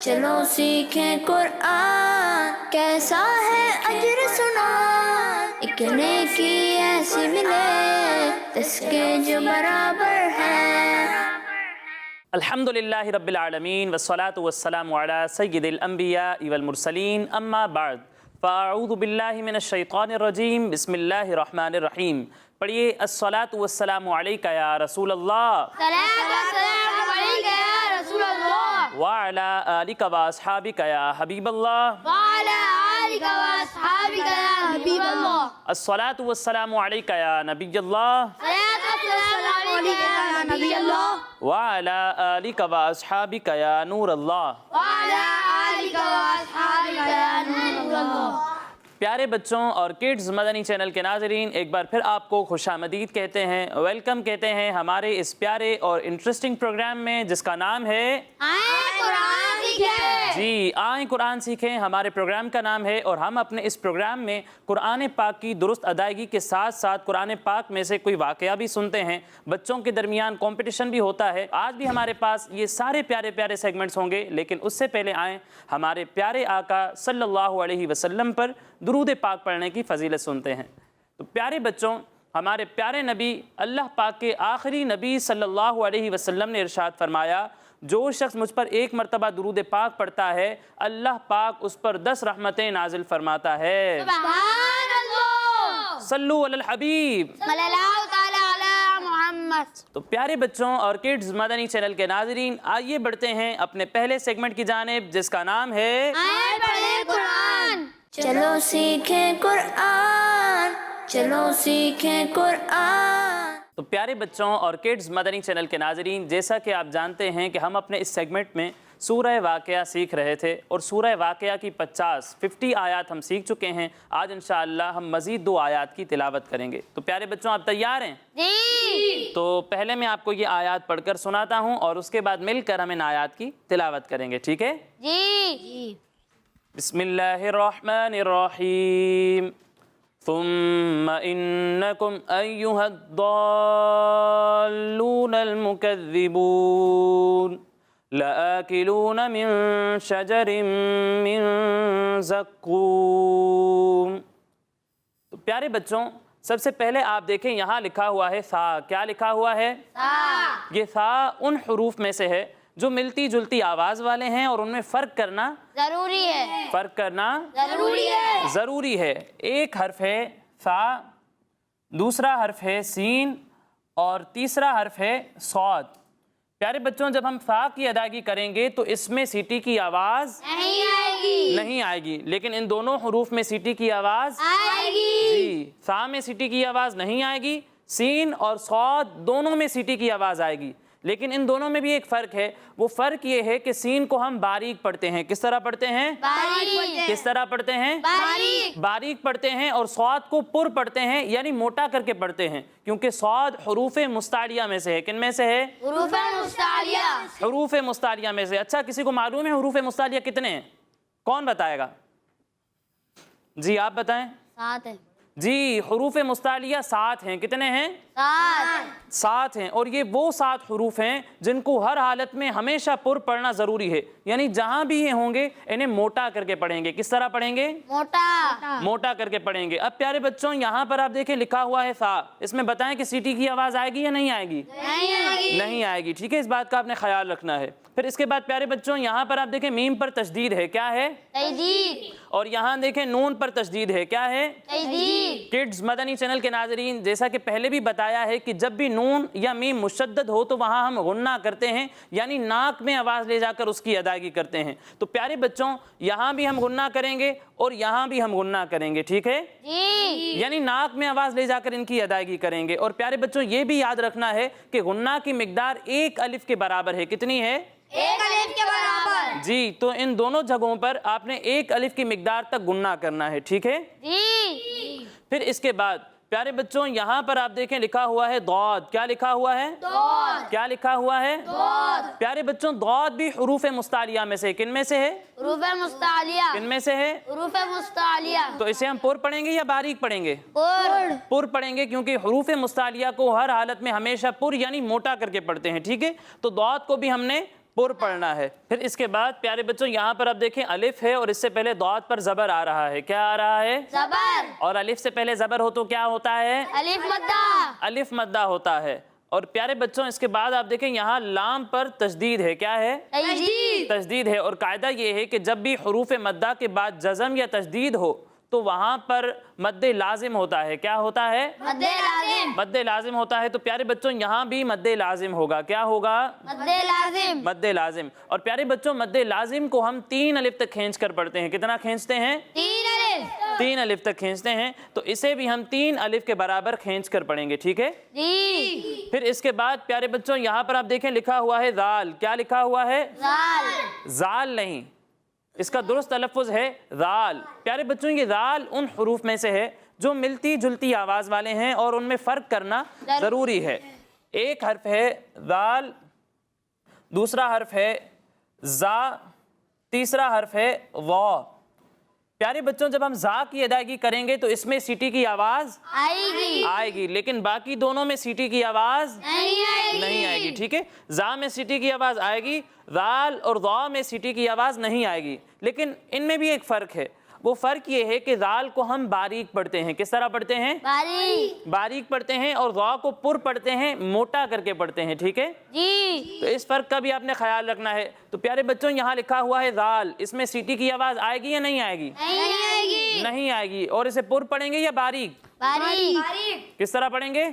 چلو سیکھیں قرآن کیسا ہے اجر سنا، ایک نیکی ایسی ملے اس کے جو برابر ہے۔ الحمدللہ رب العالمین والصلاة والسلام علی سید الانبیاء والمرسلین، اما بعد فاعوذ باللہ من الشیطان الرجیم، بسم اللہ الرحمن الرحیم۔ پڑھیے الصلاة والسلام علیکہ یا رسول اللہ، وعلی آلک واصحابک یا حبیب اللہ، الصلاة والسلام علیکہ یا نبی اللہ، وعلی آلک واصحابک یا نور اللہ۔ پیارے بچوں اور کڈز مدنی چینل کے ناظرین، ایک بار پھر آپ کو خوش آمدید کہتے ہیں، ویلکم کہتے ہیں ہمارے اس پیارے اور انٹرسٹنگ پروگرام میں جس کا نام ہے جی آئیں قرآن سیکھیں۔ ہمارے پروگرام کا نام ہے اور ہم اپنے اس پروگرام میں قرآن پاک کی درست ادائیگی کے ساتھ ساتھ قرآن پاک میں سے کوئی واقعہ بھی سنتے ہیں، بچوں کے درمیان کمپٹیشن بھی ہوتا ہے۔ آج بھی ہمارے پاس یہ سارے پیارے پیارے سیگمنٹس ہوں گے، لیکن اس سے پہلے آئیں ہمارے پیارے آقا صلی اللہ علیہ وسلم پر درود پاک پڑھنے کی فضیلت سنتے ہیں۔ تو پیارے بچوں، ہمارے پیارے نبی اللہ پاک کے آخری نبی صلی اللہ علیہ وسلم نے ارشاد فرمایا، جو شخص مجھ پر ایک مرتبہ درود پاک پڑھتا ہے اللہ پاک اس پر 10 رحمتیں نازل فرماتا ہے۔ سبحان اللہ، صلو علی الحبیب صلی اللہ تعالی علی محمد۔ تو پیارے بچوں اور کڈز مدنی چینل کے ناظرین، آئیے بڑھتے ہیں اپنے پہلے سیگمنٹ کی جانب جس کا نام ہے آئیں پڑھیں قرآن۔ چلو سیکھیں قرآن، چلو سیکھیں قرآن۔ تو پیارے بچوں اور کڈز مدنی چینل کے ناظرین، جیسا کہ آپ جانتے ہیں کہ ہم اپنے اس سیگمنٹ میں سورہ واقعہ سیکھ رہے تھے اور سورہ واقعہ کی 50 آیات ہم سیکھ چکے ہیں۔ آج انشاءاللہ ہم مزید 2 آیات کی تلاوت کریں گے۔ تو پیارے بچوں، آپ تیار ہیں؟ جی۔ تو پہلے میں آپ کو یہ آیات پڑھ کر سناتا ہوں اور اس کے بعد مل کر ہم ان آیات کی تلاوت کریں گے، ٹھیک ہے؟ جی۔ بسم اللہ الرحمن الرحیم۔ ثم انکم ایہا الضالون المکذبون لآکلون من شجر من زقوم۔ تو پیارے بچوں، سب سے پہلے آپ دیکھیں یہاں لکھا ہوا ہے ثا۔ کیا لکھا ہوا ہے؟ یہ ثا ان حروف میں سے ہے جو ملتی جلتی آواز والے ہیں اور ان میں فرق کرنا ضروری ہے، فرق کرنا ضروری ہے۔ ضروری ہے۔ ایک حرف ہے ثا، دوسرا حرف ہے سین اور تیسرا حرف ہے صاد۔ پیارے بچوں، جب ہم ثا کی ادائیگی کریں گے تو اس میں سیٹی کی آواز نہیں آئے گی، لیکن ان دونوں حروف میں سیٹی کی آواز آئے گی۔ جی، ثا میں سیٹی کی آواز نہیں آئے گی، سین اور صاد دونوں میں سیٹی کی آواز آئے گی، لیکن ان دونوں میں بھی ایک فرق ہے۔ وہ فرق یہ ہے کہ سین کو ہم باریک پڑھتے ہیں۔ کس طرح پڑھتے ہیں؟ باریک۔ کس طرح پڑھتے ہیں؟ باریک۔ باریک پڑھتے ہیں، اور صاد کو پر پڑھتے ہیں، یعنی موٹا کر کے پڑھتے ہیں، کیونکہ صاد حروف مستعلیہ میں سے ہے۔ کن میں سے ہے؟ حروف مستعلیہ۔ حروف مستعلیہ میں سے۔ اچھا، کسی کو معلوم ہے حروف مستعلیہ کتنے ہیں؟ کون بتائے گا؟ جی آپ بتائیں۔ 7 ہے۔ جی، حروف مستعلیہ 7 ہیں۔ کتنے ہیں؟ 7 ہیں، اور یہ وہ 7 حروف ہیں جن کو ہر حالت میں ہمیشہ پر پڑھنا ضروری ہے، یعنی جہاں بھی یہ ہوں گے انہیں موٹا کر کے پڑھیں گے۔ کس طرح پڑھیں گے؟ موٹا۔ موٹا کر کے پڑھیں گے۔ اب پیارے بچوں، یہاں پر آپ دیکھیں لکھا ہوا ہے ثا، اس میں بتائیں کہ سیٹی کی آواز آئے گی یا نہیں آئے گی؟ نہیں آئے گی، ٹھیک ہے؟ اس بات کا آپ نے خیال رکھنا ہے۔ پھر اس کے بعد پیارے بچوں، یہاں پر آپ دیکھیں میم پر تشدید ہے۔ کیا ہے؟ تجدید۔ اور یہاں دیکھیں نون پر تشدید ہے۔ کیا ہے؟ تجدید۔ کڈز مدنی چینل کے ناظرین، جیسا کہ پہلے بھی بتایا ہے کہ جب بھی نون یا میم مشدد ہو تو وہاں ہم غنہ کرتے ہیں، یعنی ناک میں آواز لے جا کر اس کی ادائیگی کرتے ہیں۔ تو پیارے بچوں، یہاں بھی ہم غنہ کریں گے اور یہاں بھی ہم غنہ کریں گے، ٹھیک ہے؟ جی۔ یعنی ناک میں آواز لے جا کر ان کی ادائیگی کریں گے۔ اور پیارے بچوں، یہ بھی یاد رکھنا ہے کہ غنہ کی مقدار 1 الف کے برابر ہے۔ کتنی ہے؟ 1 الف کے برابر۔ جی، تو ان دونوں جگہوں پر آپ نے 1 الف کی مقدار تک غنہ کرنا ہے، ٹھیک ہے؟ جی۔ پھر اس کے بعد پیارے بچوں، یہاں پر آپ دیکھیں لکھا ہوا ہے ضاد۔ کیا لکھا ہوا ہے؟ ضاد۔ کیا لکھا ہوا ہے؟ ضاد۔ پیارے بچوں، ضاد بھی حروف مستعلیہ میں سے۔ کن میں سے ہے؟ حروف مستعلیہ۔ کن میں سے ہے؟ حروف مستعلیہ۔ تو اسے ہم پر پڑھیں گے یا باریک پڑھیں گے؟ پر پڑھیں گے، کیونکہ حروف مستعلیہ کو ہر حالت میں ہمیشہ پر یعنی موٹا کر کے پڑھتے ہیں، ٹھیک ہے؟ تو ضاد کو بھی ہم نے پر پڑھنا ہے۔ پھر اس کے بعد پیارے بچوں یہاں پر آپ دیکھیں الف ہے اور اس سے پہلے ضاد پر زبر آ رہا ہے، کیا آ رہا ہے؟ زبر۔ اور الف سے پہلے زبر ہو تو کیا ہوتا ہے؟ الف مدہ۔ الف مدہ ہوتا ہے۔ اور پیارے بچوں اس کے بعد آپ دیکھیں یہاں لام پر تشدید ہے، کیا ہے؟ تجدید۔ تشدید ہے، اور قاعدہ یہ ہے کہ جب بھی حروف مدہ کے بعد جزم یا تشدید ہو تو وہاں پر مد لازم ہوتا ہے، کیا ہوتا ہے؟ مد لازم۔ مد لازم ہوتا ہے۔ تو پیارے بچوں یہاں بھی مد لازم ہوگا، کیا ہوگا؟ مد لازم۔ مد لازم۔ اور پیارے بچوں مد لازم کو ہم 3 الف تک کھینچ کر پڑھتے ہیں، کتنا کھینچتے ہیں؟ 3 الف۔ 3 الف تک کھینچتے ہیں، تو اسے بھی ہم 3 الف کے برابر کھینچ کر پڑھیں گے، ٹھیک ہے؟ جی۔ پھر اس کے بعد پیارے بچوں یہاں پر آپ دیکھیں لکھا ہوا ہے ذال، کیا لکھا ہوا ہے؟ زال۔ ذال نہیں، اس کا درست تلفظ ہے ذال۔ پیارے بچوں یہ ذال ان حروف میں سے ہے جو ملتی جلتی آواز والے ہیں اور ان میں فرق کرنا ضروری ہے۔ ایک حرف ہے ذال، دوسرا حرف ہے زا، تیسرا حرف ہے وا۔ پیارے بچوں جب ہم زا کی ادائیگی کریں گے تو اس میں سیٹی کی آواز آئے گی، لیکن باقی دونوں میں سیٹی کی آواز نہیں آئے گی، ٹھیک ہے؟ زا میں سیٹی کی آواز آئے گی، ذال اور ضا میں سیٹی کی آواز نہیں آئے گی، لیکن ان میں بھی ایک فرق ہے۔ وہ فرق یہ ہے کہ ذال کو ہم باریک پڑھتے ہیں، کس طرح پڑھتے ہیں؟ باریک پڑھتے ہیں، اور ضا کو پر پڑھتے ہیں، موٹا کر کے پڑھتے ہیں، ٹھیک ہے؟ جی۔ تو اس فرق کا بھی آپ نے خیال رکھنا ہے۔ تو پیارے بچوں یہاں لکھا ہوا ہے ذال، اس میں سیٹی کی آواز آئے گی یا نہیں آئے گی؟ نہیں آئے گی۔ اور اسے پر پڑھیں گے یا باریک؟ باریک۔ کس طرح پڑھیں گے؟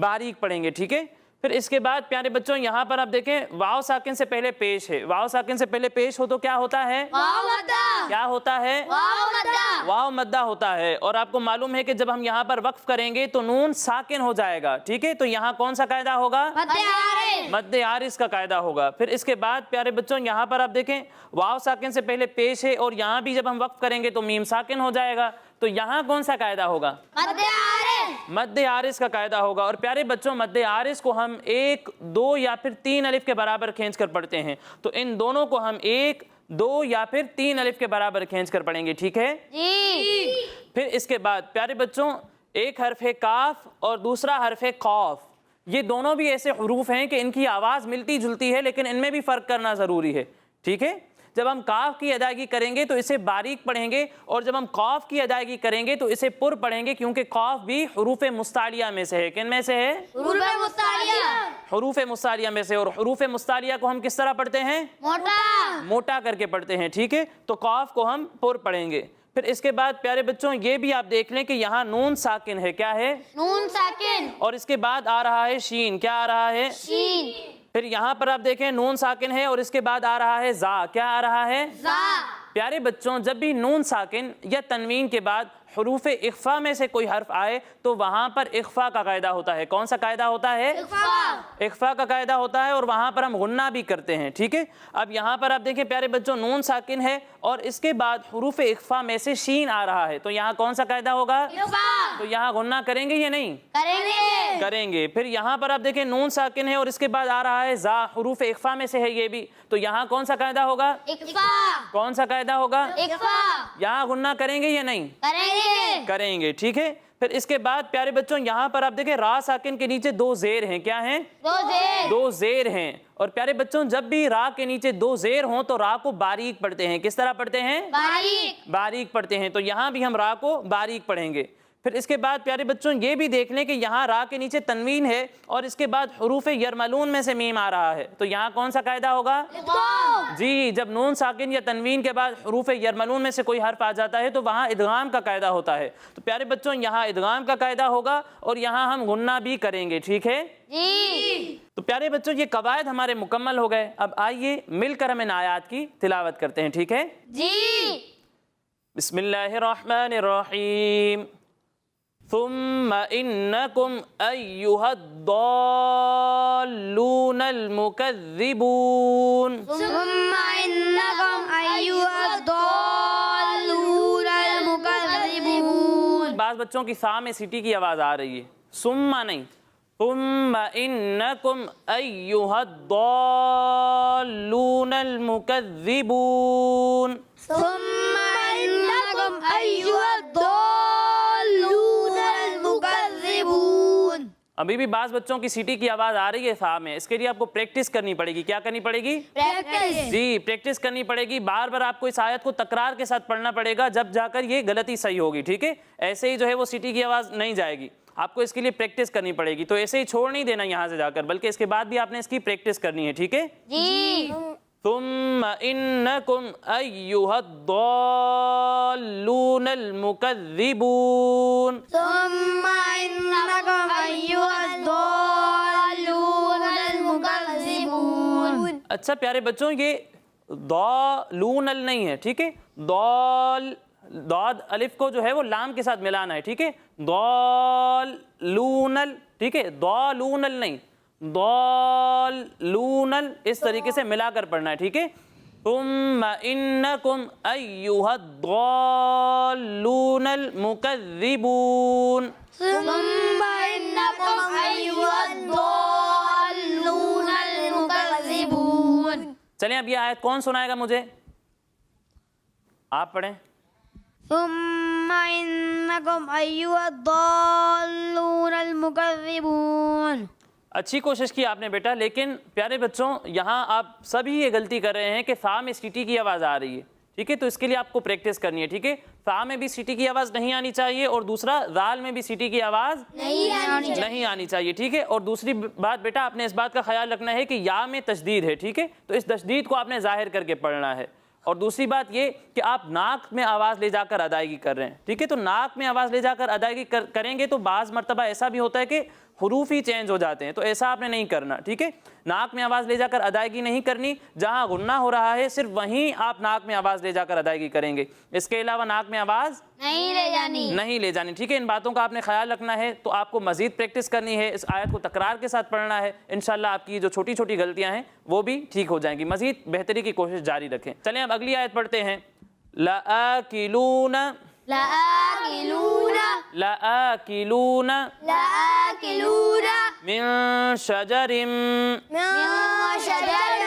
باریک پڑھیں گے، ٹھیک ہے؟ پھر اس کے بعد پیارے بچوں یہاں پر آپ دیکھیں واو ساکن سے پہلے پیش ہے، واو ساکن سے پہلے پیش ہو تو کیا ہوتا ہے؟ واو مدہ۔ کیا ہوتا ہے؟ واو مدہ۔ واو مدہ ہوتا ہے۔ اور آپ کو معلوم ہے کہ جب ہم یہاں پر وقف کریں گے تو نون ساکن ہو جائے گا، ٹھیک ہے؟ تو یہاں کون سا قاعدہ ہوگا؟ مد عارض۔ مد عارض کا قاعدہ ہوگا۔ پھر اس کے بعد پیارے بچوں یہاں پر آپ دیکھیں واو ساکن سے پہلے پیش ہے، اور یہاں بھی جب ہم وقف کریں گے تو میم ساکن ہو جائے گا، تو یہاں کون سا قاعدہ ہوگا؟ مد عارض۔ مد عارض کا قاعدہ ہوگا۔ اور پیارے بچوں مد عارض کو ہم 1، 2 یا پھر 3 الف کے برابر کھینچ کر پڑھتے ہیں، تو ان دونوں کو ہم 1، 2 یا پھر 3 الف کے برابر کھینچ کر پڑھیں گے، ٹھیک ہے؟ جی۔ پھر اس کے بعد پیارے بچوں ایک حرف ہے کاف اور دوسرا حرف ہے قاف۔ یہ دونوں بھی ایسے حروف ہیں کہ ان کی آواز ملتی جلتی ہے، لیکن ان میں بھی فرق کرنا ضروری ہے، ٹھیک ہے؟ جب ہم کاف کی ادائیگی کریں گے تو اسے باریک پڑھیں گے، اور جب ہم قاف کی ادائیگی کریں گے تو اسے پر پڑھیں گے، کیونکہ قاف بھی حروف مستعلیہ میں سے ہے۔ کن میں سے ہے؟ حروف مستعلیہ۔ حروف مستعلیہ میں سے۔ اور حروف مستعلیہ کو ہم کس طرح پڑھتے ہیں؟ موٹا کر کے پڑھتے ہیں، ٹھیک ہے؟ تو قاف کو ہم پر پڑھیں گے۔ پھر اس کے بعد پیارے بچوں یہ بھی آپ دیکھ لیں کہ یہاں نون ساکن ہے، کیا ہے؟ نون ساکن۔ اور اس کے بعد آ رہا ہے شین، کیا آ رہا ہے؟ شین۔ پھر یہاں پر آپ دیکھیں نون ساکن ہے اور اس کے بعد آ رہا ہے زا، کیا آ رہا ہے؟ زا۔ پیارے بچوں جب بھی نون ساکن یا تنوین کے بعد حروف اخفا میں سے کوئی حرف آئے تو وہاں پر اخفا کا قاعدہ ہوتا ہے۔ کون سا قاعدہ ہوتا ہے؟ اخفا کا قاعدہ ہوتا ہے، اور وہاں پر ہم غنہ بھی کرتے ہیں، ٹھیک ہے؟ اب یہاں پر آپ دیکھیں پیارے بچوں نون ساکن ہے اور اس کے بعد حروف اخفا میں سے شین آ رہا ہے، تو یہاں کون سا قاعدہ ہوگا؟ تو یہاں غنہ کریں گے یا نہیں؟ کریں گے۔ پھر یہاں پر آپ دیکھیں نون ساکن ہے اور اس کے بعد آ رہا ہے زا، حروف اخفا میں سے ہے یہ بھی، تو یہاں کون سا قاعدہ ہوگا؟ کون سا قاعدہ ہوگا؟ یہاں غنہ کریں گے یا نہیں؟ کریں گے، ٹھیک ہے؟ پھر اس کے بعد پیارے بچوں یہاں پر آپ دیکھیں را ساکن کے نیچے 2 زیر ہیں، کیا ہیں؟ 2 زیر ہیں۔ اور پیارے بچوں جب بھی را کے نیچے 2 زیر ہوں تو را کو باریک پڑھتے ہیں، کس طرح پڑھتے ہیں؟ باریک پڑھتے ہیں، تو یہاں بھی ہم را کو باریک پڑھیں گے۔ پھر اس کے بعد پیارے بچوں یہ بھی دیکھ لیں کہ یہاں را کے نیچے تنوین ہے اور اس کے بعد حروف یرملون میں سے میم آ رہا ہے، تو یہاں کون سا قاعدہ ہوگا؟ جی، جب نون ساکن یا تنوین کے بعد حروف یرملون میں سے کوئی حرف آ جاتا ہے تو وہاں ادغام کا قاعدہ ہوتا ہے، تو پیارے بچوں یہاں ادغام کا قاعدہ ہوگا اور یہاں ہم غنہ بھی کریں گے، ٹھیک ہے؟ تو پیارے بچوں یہ قواعد ہمارے مکمل ہو گئے۔ اب آئیے مل کر ہم ان آیات کی تلاوت کرتے ہیں، ٹھیک ہے؟ بسم اللہ الرحمن الرحیم۔ ثم انکم ایہا الضالون المکذبون۔ بعض بچوں کی سا میں سیٹی کی آواز آ رہی ہے، ثم نہیں، ثم انکم ایہا الضالون المکذبون۔ ابھی بھی بعض بچوں کی سیٹی کی آواز آ رہی ہے فا میں، اس کے لیے آپ کو پریکٹس کرنی پڑے گی. کیا کرنی پڑے گی؟ پریکٹس. جی پریکٹس کرنی پڑے گی. بار بار آپ کو اس آیت کو تکرار کے ساتھ پڑھنا پڑے گا، جب جا کر یہ غلطی صحیح ہوگی. ٹھیک ہے، ایسے ہی جو ہے وہ سیٹی کی آواز نہیں جائے گی، آپ کو اس کے لیے پریکٹس کرنی پڑے گی. تو ایسے ہی چھوڑ نہیں دینا یہاں سے جا کر، بلکہ اس کے بعد بھی آپ نے اس کی پریکٹس کرنی ہے. ٹھیک ہے. جی. ثم انکم ایھا الضالون المکذبون. ثم إنكم أيها الضالون المكذبون. اچھا پیارے بچوں، یہ ضالون نہیں ہے. ٹھیک ہے، ضاد الف کو جو ہے وہ لام کے ساتھ ملانا ہے. ٹھیک ہے، ضالون، ٹھیک ہے، ضالون نہیں، ضالون اس طریقے سے ملا کر پڑھنا ہے. ٹھیک ہے. ثم انکم ایھا الضالون المکذبون. ثم إنكم أيها الضالون المكذبون. چلیں اب یہ آیت کون سنائے گا مجھے؟ آپ پڑھیں. ثم إنكم أيها الضالون المكذبون. اچھی کوشش کی آپ نے بیٹا، لیکن پیارے بچوں یہاں آپ سبھی یہ غلطی کر رہے ہیں کہ فا میں سیٹی کی آواز آ رہی ہے. ٹھیک ہے، تو اس کے لیے آپ کو پریکٹس کرنی ہے. ٹھیک ہے، فا میں بھی سیٹی کی آواز نہیں آنی چاہیے، اور دوسرا ذال میں بھی سیٹی کی آواز نہیں آنی چاہیے. ٹھیک ہے، اور دوسری بات بیٹا آپ نے اس بات کا خیال رکھنا ہے کہ یا میں تشدید ہے. ٹھیک ہے، تو اس تشدید کو آپ نے ظاہر کر کے پڑھنا ہے. اور دوسری بات یہ کہ آپ ناک میں آواز لے جا کر ادائیگی کر رہے ہیں. ٹھیک ہے، تو ناک میں آواز لے جا کر ادائیگی کریں گے تو بعض مرتبہ ایسا بھی ہوتا ہے کہ حروف ہی چینج ہو جاتے ہیں، تو ایسا آپ نے نہیں کرنا. ٹھیک ہے، ناک میں آواز لے جا کر ادائیگی نہیں کرنی. جہاں غنہ ہو رہا ہے صرف وہیں آپ ناک میں آواز لے جا کر ادائیگی کریں گے، اس کے علاوہ ناک میں آواز نہیں لے جانی. ٹھیک ہے، ان باتوں کا آپ نے خیال رکھنا ہے. تو آپ کو مزید پریکٹس کرنی ہے، اس آیت کو تکرار کے ساتھ پڑھنا ہے. انشاءاللہ آپ کی جو چھوٹی چھوٹی غلطیاں ہیں وہ بھی ٹھیک ہو جائیں گی. مزید بہتری کی کوشش جاری رکھیں. چلیں اب اگلی آیت پڑھتے ہیں. لآکلون لآكلون لآکلون لآكلون من شجر من شجر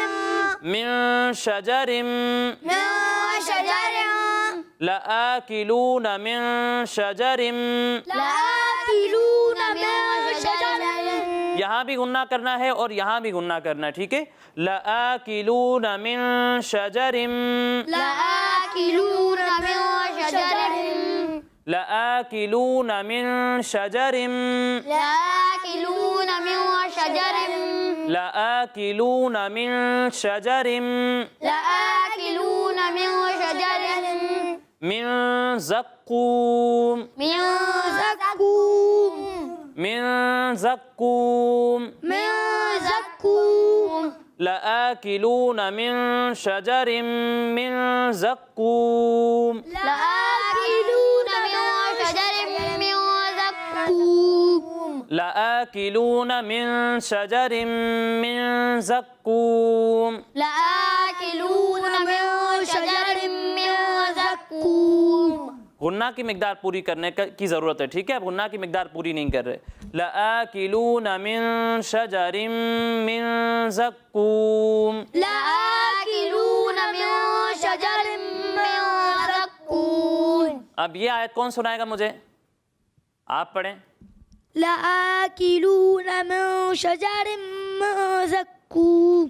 من شجر من شجر لآکلون من شجر. لآكلون من شجر. یہاں بھی غنہ کرنا ہے اور یہاں بھی غنہ کرنا ہے. ٹھیک ہے، لآکلون من شجر لآكلون من شجر لآکلون من شجر لآكلون من شجر لآکلون من شجر لآكلون من شجر من زقوم من زقوم من زقوم من زقوم لآکلون من شجر من زقوم لآكلون من شجر من زقوم لآکلون من شجر من زقوم. لآكلون من شجر من زقوم. غنہ کی مقدار پوری کرنے کی ضرورت ہے. ٹھیک ہے، اب غنہ کی مقدار پوری نہیں کر رہے. لآکلون من شجر من زقوم. لآكلون من شجر من زقوم. اب یہ آیت کون سنائے گا مجھے؟ آپ پڑھیں. لآكلون من شجر من زقوم.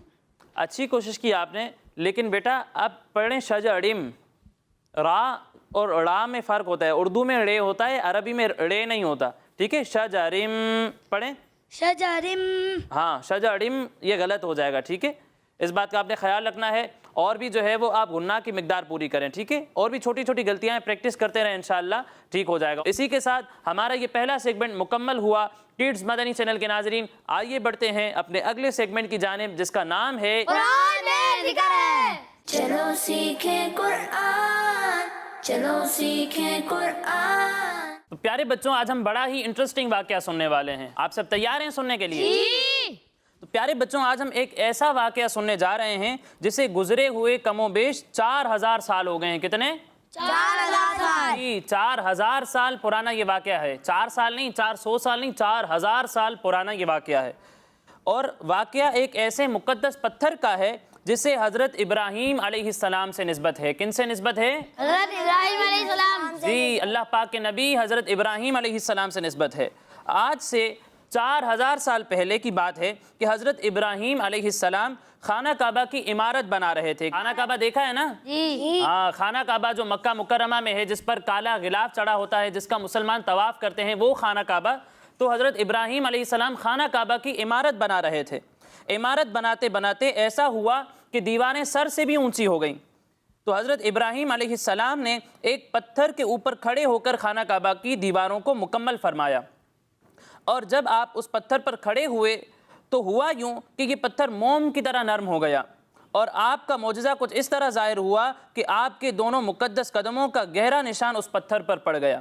اچھی کوشش کی آپ نے، لیکن بیٹا اب پڑھیں شجرم. را اور ڑا میں فرق ہوتا ہے. اردو میں ڑے ہوتا ہے، عربی میں ڑے نہیں ہوتا. ٹھیک ہے، شجرم پڑھیں. شجرم. ہاں شجرم یہ غلط ہو جائے گا. ٹھیک ہے، اس بات کا آپ نے خیال رکھنا ہے. اور بھی جو ہے وہ آپ غنہ کی مقدار پوری کریں. ٹھیک ہے، اور بھی چھوٹی چھوٹی غلطیاں پریکٹس کرتے رہیں، انشاءاللہ ٹھیک ہو جائے گا. اسی کے ساتھ ہمارا یہ پہلا سیگمنٹ مکمل ہوا. کڈز مدنی چینل کے ناظرین، آئیے بڑھتے ہیں اپنے اگلے سیگمنٹ کی جانب، جس کا نام ہے قرآن میں ذکر ہے. چلو سیکھیں قرآن، چلو سیکھیں قرآن. تو پیارے بچوں، آج ہم بڑا ہی انٹرسٹنگ واقعہ سننے والے ہیں. آپ سب تیار ہیں سننے کے لیے؟ تو پیارے بچوں، آج ہم ایک ایسا واقعہ سننے جا رہے ہیں جسے گزرے ہوئے کم و بیش 4000 سال ہو گئے ہیں. کتنے؟ 4000 سال. جی 4000 سال پرانا یہ واقعہ ہے. 4 سال نہیں، 400 سال نہیں، 4000 سال پرانا یہ واقعہ ہے. اور واقعہ ایک ایسے مقدس پتھر کا ہے جسے حضرت ابراہیم علیہ السلام سے نسبت ہے. کن سے نسبت ہے؟ حضرت ابراہیم علیہ السلام. جی اللہ پاک کے نبی حضرت ابراہیم علیہ السلام سے نسبت ہے. آج سے 4000 سال پہلے کی بات ہے کہ حضرت ابراہیم علیہ السلام خانہ کعبہ کی عمارت بنا رہے تھے. خانہ کعبہ دیکھا ہے نا؟ جی. ہاں، خانہ کعبہ جو مکہ مکرمہ میں ہے، جس پر کالا غلاف چڑھا ہوتا ہے، جس کا مسلمان طواف کرتے ہیں، وہ خانہ کعبہ. تو حضرت ابراہیم علیہ السلام خانہ کعبہ کی عمارت بنا رہے تھے. عمارت بناتے بناتے ایسا ہوا کہ دیواریں سر سے بھی اونچی ہو گئیں. تو حضرت ابراہیم علیہ السلام نے ایک پتھر کے اوپر کھڑے ہو کر خانہ کعبہ کی دیواروں کو مکمل فرمایا. اور جب آپ اس پتھر پر کھڑے ہوئے تو ہوا یوں کہ یہ پتھر موم کی طرح نرم ہو گیا، اور آپ کا معجزہ کچھ اس طرح ظاہر ہوا کہ آپ کے دونوں مقدس قدموں کا گہرا نشان اس پتھر پر پڑ گیا.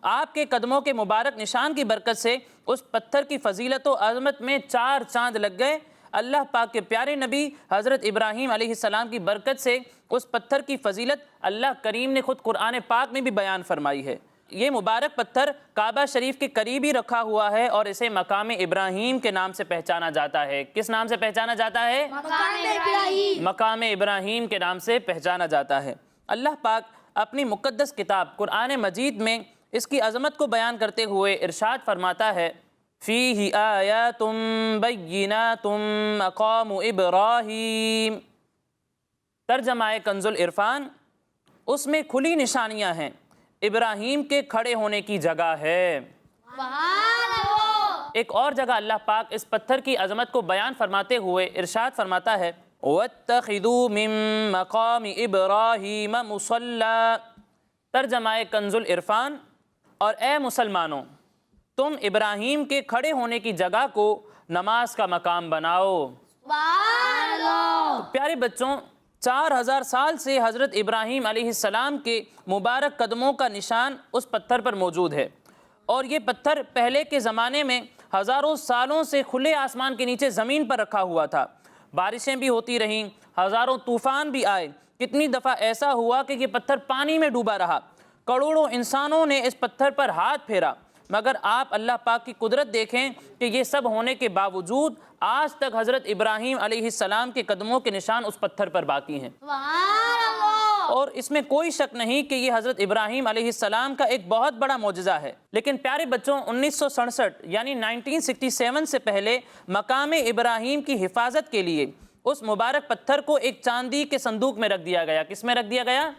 آپ کے قدموں کے مبارک نشان کی برکت سے اس پتھر کی فضیلت و عظمت میں 4 چاند لگ گئے. اللہ پاک کے پیارے نبی حضرت ابراہیم علیہ السلام کی برکت سے اس پتھر کی فضیلت اللہ کریم نے خود قرآن پاک میں بھی بیان فرمائی ہے. یہ مبارک پتھر کعبہ شریف کے قریب ہی رکھا ہوا ہے اور اسے مقام ابراہیم کے نام سے پہچانا جاتا ہے. کس نام سے پہچانا جاتا ہے؟ مقام ابراہیم کے نام سے پہچانا جاتا ہے. اللہ پاک اپنی مقدس کتاب قرآن مجید میں اس کی عظمت کو بیان کرتے ہوئے ارشاد فرماتا ہے فیہ آیات بینات مقام ابراہیم. ترجمہ کنز العرفان، اس میں کھلی نشانیاں ہیں، ابراہیم کے کھڑے ہونے کی جگہ ہے. ایک اور جگہ اللہ پاک اس پتھر کی عظمت کو بیان فرماتے ہوئے ارشاد فرماتا ہے وَاتَّخِذُوا مِن مَقَامِ إِبْرَاهِيمَ مُصَلًّى. ترجمہ کنز العرفان، اور اے مسلمانوں، تم ابراہیم کے کھڑے ہونے کی جگہ کو نماز کا مقام بناؤ. پیارے بچوں، 4000 سال سے حضرت ابراہیم علیہ السلام کے مبارک قدموں کا نشان اس پتھر پر موجود ہے، اور یہ پتھر پہلے کے زمانے میں ہزاروں سالوں سے کھلے آسمان کے نیچے زمین پر رکھا ہوا تھا. بارشیں بھی ہوتی رہیں، ہزاروں طوفان بھی آئے. کتنی دفعہ ایسا ہوا کہ یہ پتھر پانی میں ڈوبا رہا، کروڑوں انسانوں نے اس پتھر پر ہاتھ پھیرا، مگر آپ اللہ پاک کی قدرت دیکھیں کہ یہ سب ہونے کے باوجود آج تک حضرت ابراہیم علیہ السلام کے قدموں کے نشان اس پتھر پر باقی ہیں. اور اس میں کوئی شک نہیں کہ یہ حضرت ابراہیم علیہ السلام کا ایک بہت بڑا معجزہ ہے. لیکن پیارے بچوں، 1967 یعنی 1967 سے پہلے مقام ابراہیم کی حفاظت کے لیے اس مبارک پتھر کو ایک چاندی کے صندوق میں رکھ دیا گیا. کس میں رکھ دیا گیا؟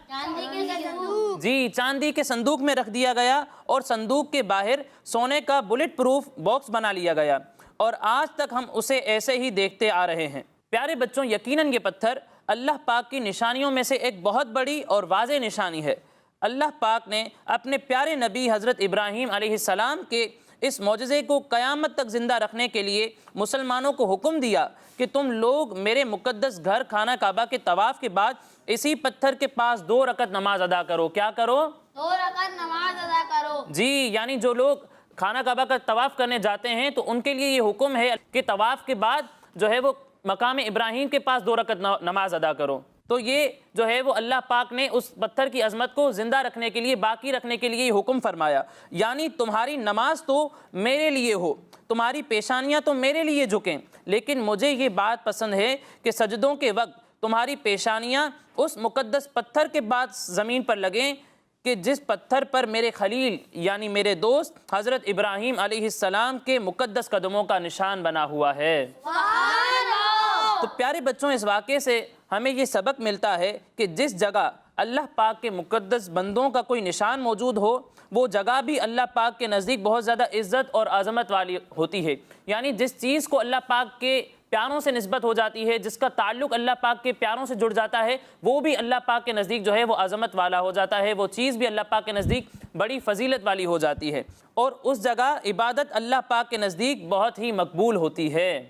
جی، چاندی کے صندوق میں رکھ دیا گیا، اور صندوق کے باہر سونے کا بلٹ پروف باکس بنا لیا گیا، اور آج تک ہم اسے ایسے ہی دیکھتے آ رہے ہیں. پیارے بچوں، یقیناً یہ پتھر اللہ پاک کی نشانیوں میں سے ایک بہت بڑی اور واضح نشانی ہے. اللہ پاک نے اپنے پیارے نبی حضرت ابراہیم علیہ السلام کے اس معجزے کو قیامت تک زندہ رکھنے کے لیے مسلمانوں کو حکم دیا کہ تم لوگ میرے مقدس گھر خانہ کعبہ کے طواف کے بعد اسی پتھر کے پاس 2 رکعت نماز ادا کرو. کیا کرو؟ 2 رکعت نماز ادا کرو. جی، یعنی جو لوگ خانہ کعبہ کا طواف کرنے جاتے ہیں تو ان کے لیے یہ حکم ہے کہ طواف کے بعد جو ہے وہ مقام ابراہیم کے پاس 2 رکعت نماز ادا کرو. تو یہ جو ہے وہ اللہ پاک نے اس پتھر کی عظمت کو زندہ رکھنے کے لیے، باقی رکھنے کے لیے یہ حکم فرمایا. یعنی تمہاری نماز تو میرے لیے ہو، تمہاری پیشانیاں تو میرے لیے جھکیں، لیکن مجھے یہ بات پسند ہے کہ سجدوں کے وقت تمہاری پیشانیاں اس مقدس پتھر کے بعد زمین پر لگیں کہ جس پتھر پر میرے خلیل یعنی میرے دوست حضرت ابراہیم علیہ السلام کے مقدس قدموں کا نشان بنا ہوا ہے. تو پیارے بچوں، اس واقعے سے ہمیں یہ سبق ملتا ہے کہ جس جگہ اللہ پاک کے مقدس بندوں کا کوئی نشان موجود ہو، وہ جگہ بھی اللہ پاک کے نزدیک بہت زیادہ عزت اور عظمت والی ہوتی ہے. یعنی جس چیز کو اللہ پاک کے پیاروں سے نسبت ہو جاتی ہے، جس کا تعلق اللہ پاک کے پیاروں سے جڑ جاتا ہے، وہ بھی اللہ پاک کے نزدیک جو ہے وہ عظمت والا ہو جاتا ہے، وہ چیز بھی اللہ پاک کے نزدیک بڑی فضیلت والی ہو جاتی ہے، اور اس جگہ عبادت اللہ پاک کے نزدیک بہت ہی مقبول ہوتی ہے.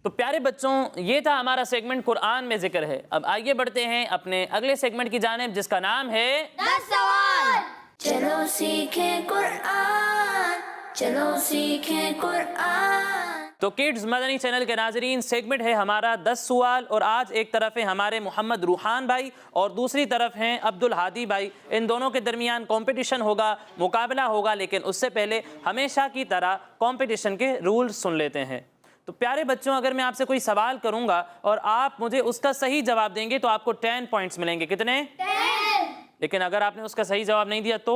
تو پیارے بچوں، یہ تھا ہمارا سیگمنٹ قرآن میں ذکر ہے. اب آئیے بڑھتے ہیں اپنے اگلے سیگمنٹ کی جانب، جس کا نام ہے 10 سوال. چلو سیکھیں قرآن، چلو سیکھیں قرآن. تو کڈز مدنی چینل کے ناظرین، سیگمنٹ ہے ہمارا 10 سوال، اور آج ایک طرف ہیں ہمارے محمد روحان بھائی اور دوسری طرف ہیں عبد الہادی بھائی. ان دونوں کے درمیان کمپٹیشن ہوگا، مقابلہ ہوگا، لیکن اس سے پہلے ہمیشہ کی طرح کمپٹیشن کے رولز سن لیتے ہیں. تو پیارے بچوں، اگر میں آپ سے کوئی سوال کروں گا اور آپ مجھے اس کا صحیح جواب دیں گے تو آپ کو 10 پوائنٹس ملیں گے. کتنے؟ 10. لیکن اگر آپ نے اس کا صحیح جواب نہیں دیا تو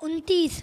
29.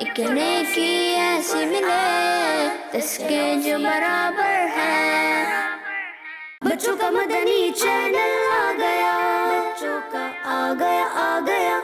ایک نیکی ایسی ملے جس کے جو برابر ہے. بچوں کا مدنی چینل آ گیا, بچوں کا آ گیا